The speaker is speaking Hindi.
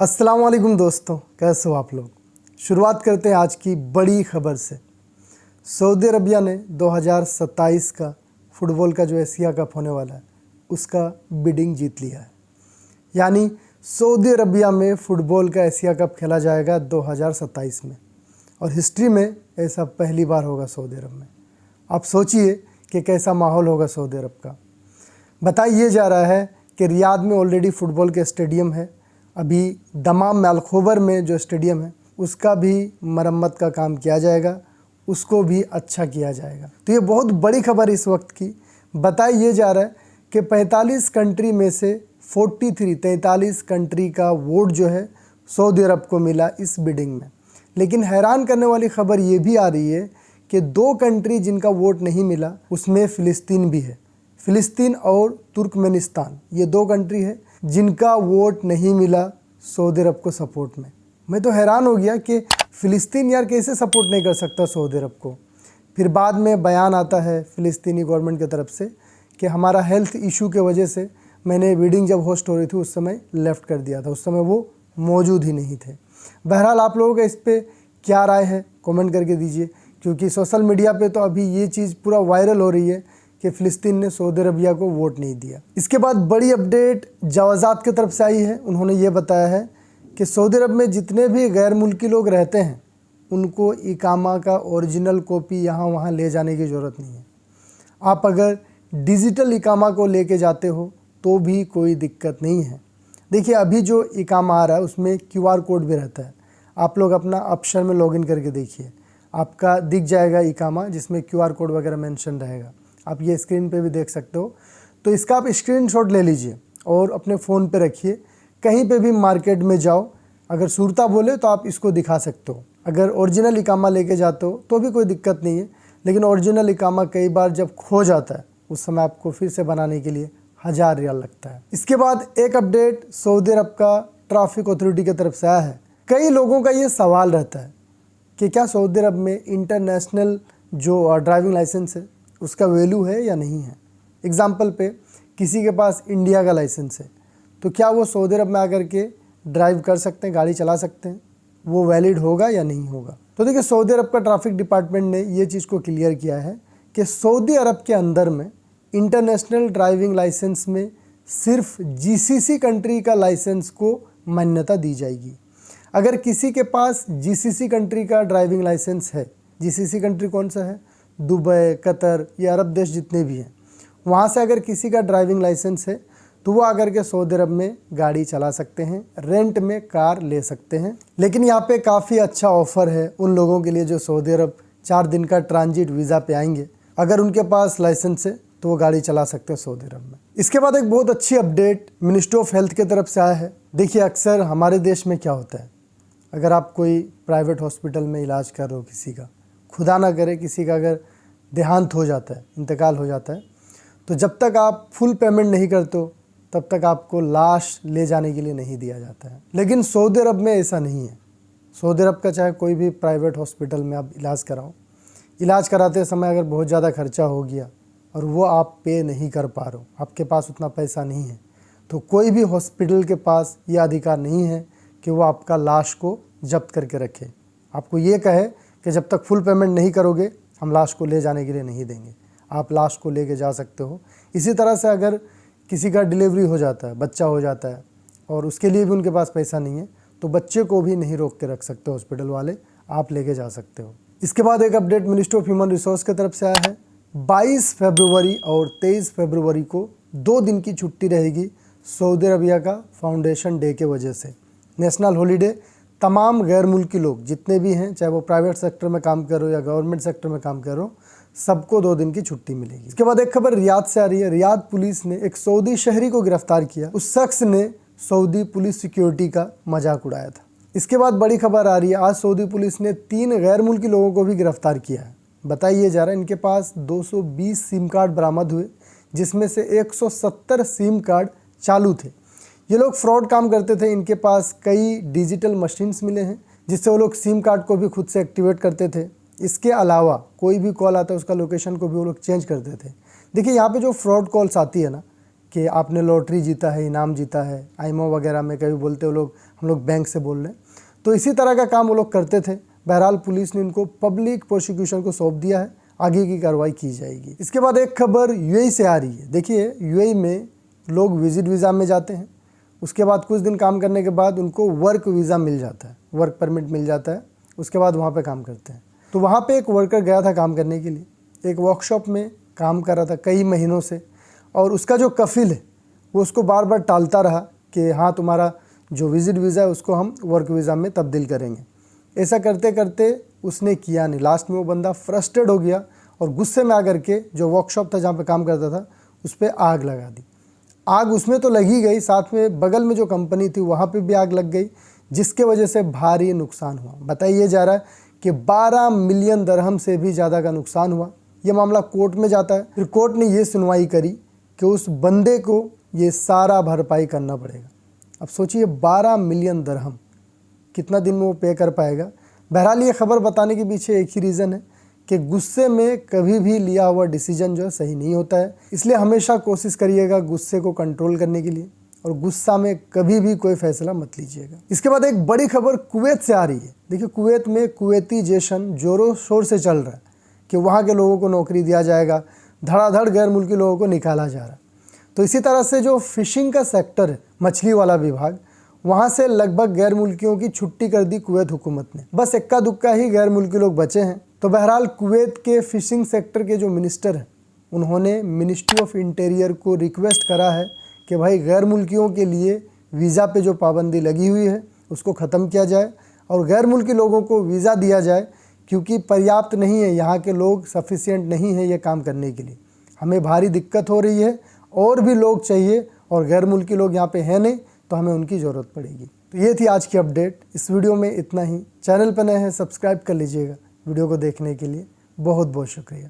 अस्सलाम वालेकुम दोस्तों, कैसे हो आप लोग। शुरुआत करते हैं आज की बड़ी खबर से। सऊदी अरबिया ने 2027 का फुटबॉल का जो एशिया कप होने वाला है उसका बिडिंग जीत लिया है। यानी सऊदी अरबिया में फ़ुटबॉल का एशिया कप खेला जाएगा 2027 में, और हिस्ट्री में ऐसा पहली बार होगा सऊदी अरब में। आप सोचिए कि कैसा माहौल होगा सऊदी अरब का। बताया जा रहा है कि रियाद में ऑलरेडी फ़ुटबॉल के स्टेडियम है, अभी दमाम में अल-खोबर में जो स्टेडियम है उसका भी मरम्मत का काम किया जाएगा, उसको भी अच्छा किया जाएगा। तो ये बहुत बड़ी खबर इस वक्त की। बताया जा रहा है कि 45 कंट्री में से 43 कंट्री का वोट जो है सऊदी अरब को मिला इस बिडिंग में। लेकिन हैरान करने वाली खबर ये भी आ रही है कि 2 कंट्री जिनका वोट नहीं मिला उसमें फ़िलिस्तीन भी है। फ़िलिस्तीन और तुर्कमेनिस्तान, ये 2 कंट्री है जिनका वोट नहीं मिला सऊदी अरब को सपोर्ट में। मैं तो हैरान हो गया कि फ़िलिस्तीन यार कैसे सपोर्ट नहीं कर सकता सऊदी अरब को। फिर बाद में बयान आता है फ़िलिस्तीनी गवर्नमेंट की तरफ से कि हमारा हेल्थ इशू के वजह से मैंने वीडिंग जब होस्ट हो रही थी उस समय लेफ़्ट कर दिया था, उस समय वो मौजूद ही नहीं थे। बहरहाल आप लोगों का इस पर क्या राय है कमेंट करके दीजिए, क्योंकि सोशल मीडिया पे तो अभी ये चीज़ पूरा वायरल हो रही है कि फ़िलिस्तीन ने सऊदी अरबिया को वोट नहीं दिया। इसके बाद बड़ी अपडेट जवाज़ात की तरफ से आई है। उन्होंने ये बताया है कि सऊदी अरब में जितने भी गैर मुल्की लोग रहते हैं उनको इकामा का ओरिजिनल कॉपी यहाँ वहाँ ले जाने की ज़रूरत नहीं है। आप अगर डिजिटल इकामा को लेके जाते हो तो भी कोई दिक्कत नहीं है। देखिए अभी जो इकामा आ रहा है उसमें QR कोड भी रहता है। आप लोग अपना अबशर में लॉगिन करके देखिए, आपका दिख जाएगा इकामा जिसमें QR कोड वगैरह मेंशन रहेगा। आप ये स्क्रीन पे भी देख सकते हो। तो इसका आप स्क्रीनशॉट ले लीजिए और अपने फ़ोन पे रखिए। कहीं पे भी मार्केट में जाओ, अगर सूरता बोले तो आप इसको दिखा सकते हो। अगर ओरिजिनल इकामा लेके जाते हो तो भी कोई दिक्कत नहीं है, लेकिन ओरिजिनल इकामा कई बार जब खो जाता है उस समय आपको फिर से बनाने के लिए 1000 रियाल लगता है। इसके बाद एक अपडेट सऊदी अरब का ट्रैफिक अथॉरिटी की तरफ से आया है। कई लोगों का ये सवाल रहता है कि क्या सऊदी अरब में इंटरनेशनल जो ड्राइविंग लाइसेंस है उसका वैल्यू है या नहीं है। एग्ज़ाम्पल पे किसी के पास इंडिया का लाइसेंस है तो क्या वो सऊदी अरब में आकर के ड्राइव कर सकते हैं, गाड़ी चला सकते हैं, वो वैलिड होगा या नहीं होगा। तो देखिए सऊदी अरब का ट्रैफिक डिपार्टमेंट ने ये चीज़ को क्लियर किया है कि सऊदी अरब के अंदर में इंटरनेशनल ड्राइविंग लाइसेंस में सिर्फ GCC कंट्री का लाइसेंस को मान्यता दी जाएगी। अगर किसी के पास GCC कंट्री का ड्राइविंग लाइसेंस है, GCC कंट्री कौन सा है, दुबई, कतर या अरब देश जितने भी हैं, वहाँ से अगर किसी का ड्राइविंग लाइसेंस है तो वो आकर के सऊदी अरब में गाड़ी चला सकते हैं, रेंट में कार ले सकते हैं। लेकिन यहाँ पे काफ़ी अच्छा ऑफ़र है उन लोगों के लिए जो सऊदी अरब 4 दिन का ट्रांजिट वीज़ा पे आएंगे। अगर उनके पास लाइसेंस है तो वो गाड़ी चला सकते हैं सऊदी अरब में। इसके बाद एक बहुत अच्छी अपडेट मिनिस्ट्री ऑफ हेल्थ की तरफ से आया है। देखिए अक्सर हमारे देश में क्या होता है, अगर आप कोई प्राइवेट हॉस्पिटल में इलाज कर रहे हो किसी का, खुदा ना करे किसी का अगर देहांत हो जाता है, इंतकाल हो जाता है, तो जब तक आप फुल पेमेंट नहीं करते हो तब तक आपको लाश ले जाने के लिए नहीं दिया जाता है। लेकिन सऊदी अरब में ऐसा नहीं है। सऊदी अरब का चाहे कोई भी प्राइवेट हॉस्पिटल में आप इलाज कराओ, इलाज कराते समय अगर बहुत ज़्यादा खर्चा हो गया और वो आप पे नहीं कर पा रहे हो, आपके पास उतना पैसा नहीं है, तो कोई भी हॉस्पिटल के पास ये अधिकार नहीं है कि वो आपका लाश को जब्त करके रखे। आपको ये कहे कि जब तक फुल पेमेंट नहीं करोगे हम लाश को ले जाने के लिए नहीं देंगे। आप लाश को लेके जा सकते हो। इसी तरह से अगर किसी का डिलीवरी हो जाता है, बच्चा हो जाता है और उसके लिए भी उनके पास पैसा नहीं है, तो बच्चे को भी नहीं रोक के रख सकते हॉस्पिटल वाले, आप लेके जा सकते हो। इसके बाद एक update ministry of human resource की तरफ से आया है। 22 फरवरी और 23 फरवरी को 2 दिन की छुट्टी रहेगी सऊदी अरबिया का फाउंडेशन डे के वजह से। नेशनल हॉलीडे तमाम गैर मुल्की लोग जितने भी हैं, चाहे वो प्राइवेट सेक्टर में काम कर रहे हो या गवर्नमेंट सेक्टर में काम कर रहे हो, सबको 2 दिन की छुट्टी मिलेगी। इसके बाद एक खबर रियाद से आ रही है। रियाद पुलिस ने एक सऊदी शहरी को गिरफ्तार किया। उस शख्स ने सऊदी पुलिस सिक्योरिटी का मजाक उड़ाया था। इसके बाद बड़ी खबर आ रही है, आज सऊदी पुलिस ने 3 गैर मुल्की लोगों को भी गिरफ्तार किया है। बताइए जा रहा है इनके पास 220 सिम कार्ड बरामद हुए, जिसमें से 170 सिम कार्ड चालू थे। ये लोग फ्रॉड काम करते थे। इनके पास कई डिजिटल मशीन्स मिले हैं जिससे वो लोग सिम कार्ड को भी खुद से एक्टिवेट करते थे। इसके अलावा कोई भी कॉल आता है उसका लोकेशन को भी वो लोग चेंज करते थे। देखिए यहाँ पे जो फ्रॉड कॉल्स आती है ना, कि आपने लॉटरी जीता है, इनाम जीता है, आईमो वगैरह में कभी बोलते हो लोग, हम लोग बैंक से बोल रहे हैं। तो इसी तरह का काम वो लोग करते थे। बहरहाल पुलिस ने इनको पब्लिक प्रोसिक्यूशन को सौंप दिया है, आगे की कार्रवाई की जाएगी। इसके बाद एक खबर यूएई से आ रही है। देखिए, यूएई में लोग विजिट वीज़ा में जाते हैं, उसके बाद कुछ दिन काम करने के बाद उनको वर्क वीज़ा मिल जाता है, वर्क परमिट मिल जाता है, उसके बाद वहाँ पे काम करते हैं। तो वहाँ पे एक वर्कर गया था काम करने के लिए, एक वर्कशॉप में काम कर रहा था कई महीनों से, और उसका जो कफिल है वो उसको बार बार टालता रहा कि हाँ, तुम्हारा जो विजिट वीज़ा है उसको हम वर्क वीज़ा में तब्दील करेंगे। ऐसा करते करते उसने किया नहीं। लास्ट में वो बंदा फ्रस्ट्रेट हो गया और गुस्से में आकर के जो वर्कशॉप था जहाँ पे काम करता था उस पर आग लगा दी। आग उसमें तो लगी गई, साथ में बगल में जो कंपनी थी वहाँ पे भी आग लग गई, जिसके वजह से भारी नुकसान हुआ। बताइए जा रहा है कि 12 मिलियन दरहम से भी ज़्यादा का नुकसान हुआ। ये मामला कोर्ट में जाता है, फिर कोर्ट ने ये सुनवाई करी कि उस बंदे को ये सारा भरपाई करना पड़ेगा। अब सोचिए 12 मिलियन दरहम कितना दिन में वो पे कर पाएगा। बहरहाल ये खबर बताने के पीछे एक ही रीज़न है कि गुस्से में कभी भी लिया हुआ डिसीजन जो है सही नहीं होता है। इसलिए हमेशा कोशिश करिएगा गुस्से को कंट्रोल करने के लिए, और गुस्सा में कभी भी कोई फैसला मत लीजिएगा। इसके बाद एक बड़ी खबर कुवैत से आ रही है। देखिए, कुवैत में कुवैतीजेशन जोरों शोर से चल रहा है कि वहाँ के लोगों को नौकरी दिया जाएगा, धड़ाधड़ गैर मुल्की लोगों को निकाला जा रहा है। तो इसी तरह से जो फिशिंग का सेक्टर है, मछली वाला विभाग, वहाँ से लगभग गैर मुल्कियों की छुट्टी कर दी कुवैत हुकूमत ने। बस इक्का दुक्का ही गैर मुल्की लोग बचे हैं। तो बहरहाल कुवैत के फिशिंग सेक्टर के जो मिनिस्टर हैं, उन्होंने मिनिस्ट्री ऑफ इंटीरियर को रिक्वेस्ट करा है कि भाई गैर मुल्कियों के लिए वीज़ा पे जो पाबंदी लगी हुई है उसको ख़त्म किया जाए और गैर मुल्की लोगों को वीज़ा दिया जाए, क्योंकि पर्याप्त नहीं है, यहाँ के लोग सफिशिएंट नहीं है ये काम करने के लिए। हमें भारी दिक्कत हो रही है, और भी लोग चाहिए, और गैर मुल्की लोग यहाँ पे हैं नहीं, तो हमें उनकी ज़रूरत पड़ेगी। तो ये थी आज की अपडेट। इस वीडियो में इतना ही। चैनल पर नए हैं, सब्सक्राइब कर लीजिएगा। वीडियो को देखने के लिए बहुत बहुत शुक्रिया।